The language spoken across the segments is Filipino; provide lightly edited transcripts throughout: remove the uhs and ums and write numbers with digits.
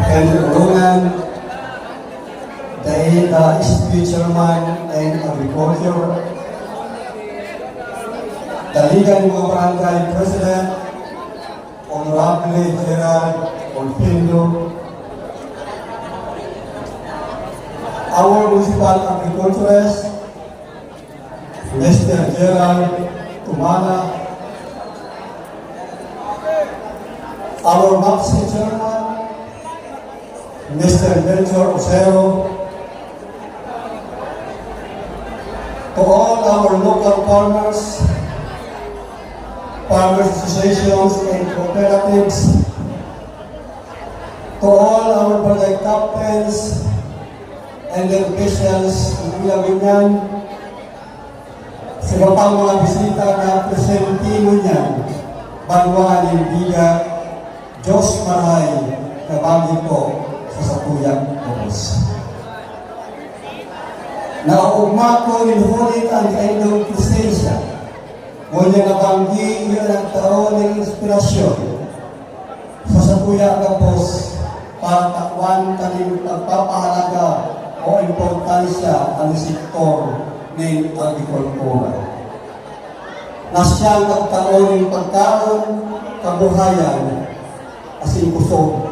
and Ulungan, the SB Chairman and Agriculture, the Liga ng mga Barangay President, Honorable Gerald Olpindo, our Municipal Agriculturist, Mr. Gerald Tumana, our MAPSI Chairman, Mr. Melchor Ocero, to all our local farmers, farmers associations and cooperatives, to all our barangay captains and their officials ng Lagunian, sa iba pang mga bisita na presentino niyan, Banwa Lindiga, Diyos Maray, nabagi po sa Sapuyang Bukos. Naugma ko inulit ang kainong presensya, ngunit nabanggi yun ang taon ng inspirasyon sa Sapuyang Bukos para takwan kaning pagpapahalaga o importansya ang sektor ng agrikultura. Na siyang nagtaon ng pagkaon, kabuhayan, asin kusog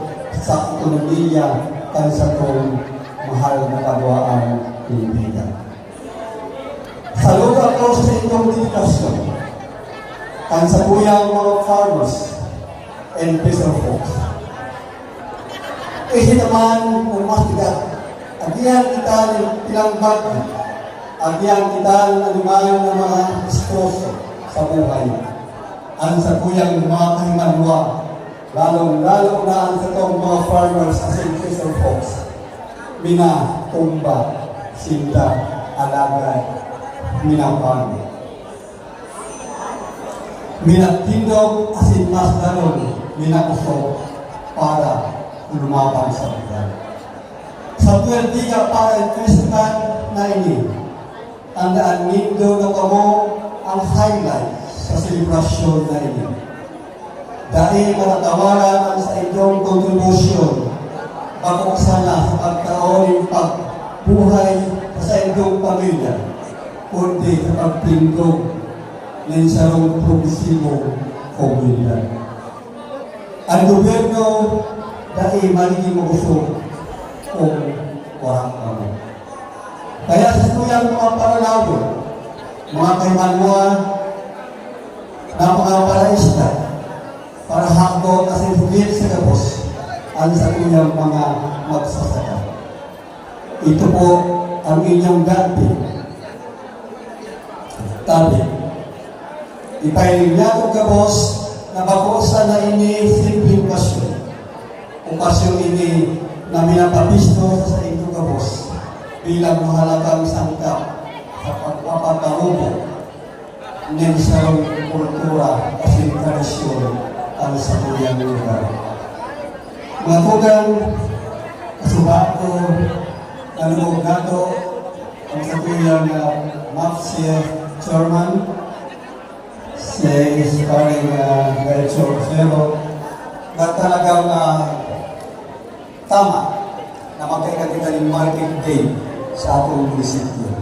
sa ekonomiya kan sa itong mahal na kadwaan Pilipinas. Saludo ako sa inyong dedikasyon kan sa kuyang mga farmers and fisher folks. Kasi naman, umastigat, agihan kita ng pinangbag, agihan kita ng anuman ng mga istroso sa buhay. Ang sa kuyang mga kahimanwa, lalong-lalo na ang sa itong mga farmers as in fisher folks, mina, tumba, sinda, alagay, minapano. Minatindog as in mas lalong, minakusok para lumabang sa buhay. Sa 12 diga para ang festival na ini, tandaan nindo na kamo ang highlight sa selebrasyon na ini. Dahil matatawaran ang sa inyong kontribusyon, bakok sana sa pagkaon ng pagbuhay sa inyong pamilya, kundi sa pagpindog ng sarong progresibo komunidad. Ang gobyerno dahil maliging magusok kung warang kami. Kaya sa tuyang mga panalawin, mga kaimanwa na mga paraista, para hakot as in higit sa kapos ang sa inyong mga magsasaka. Ito po ang inyong dati. Tabi, ipahilya ko kapos na bakusan na ini simpleng okasyon. Okasyon ini na minapapisto sa inyong kapos bilang mahalagang sangkap sa pagpapakarubo ng sarong kultura at tradisyon ang sa tuyang lugar. Mga tugang, kasubato, nanunugado, ang sa tuyang MAPSI Chairman, si Isparing Melchor Ocero, na talagang tama na magkakita ng market day sa atong munisipyo.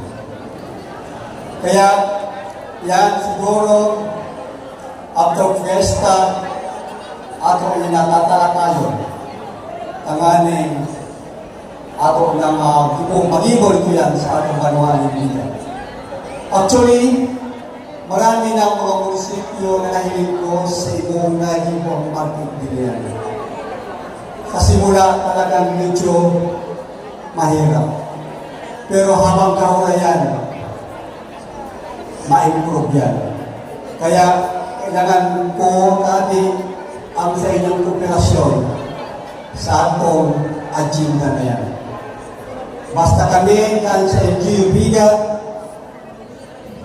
Kaya, yan siguro, after fiesta, ato inatatalakayon tanganing ato ng tipong mag-ibol ko yan sa atong Banwa Lindiga. Actually, marami ng mga munisipyo na nahiling ko sa ibong naging pong market din. Sa simula talagang medyo mahirap. Pero habang kahulayan, ma-improve yan. Kaya kailangan ko tadi ang sa inyong kooperasyon sa atong agenda na yan. Basta kami kan sa LGU Biga,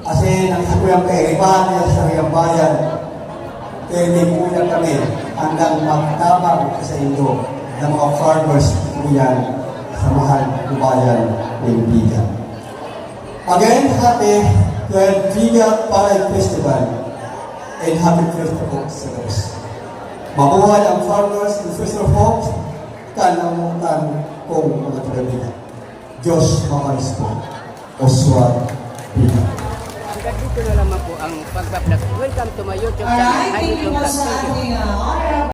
kasi nang sakuyang kairipan sa sariyang bayan, kaya hindi po na kami hanggang magtabang sa inyo ng mga farmers po yan sa mahal na bayan ng Biga. Again, happy 12 Biga Parade Festival and happy festival sa Diyos. Mabuhay ang farmers and fisher folk, kanang kong mga tagabigan. Diyos mamanis po. Oswald Pina. Hanggang dito na lamang po ang pagbablog. Welcome to my YouTube channel. Alright, Hi, thank you YouTube po Vlog. sa Thank you. ating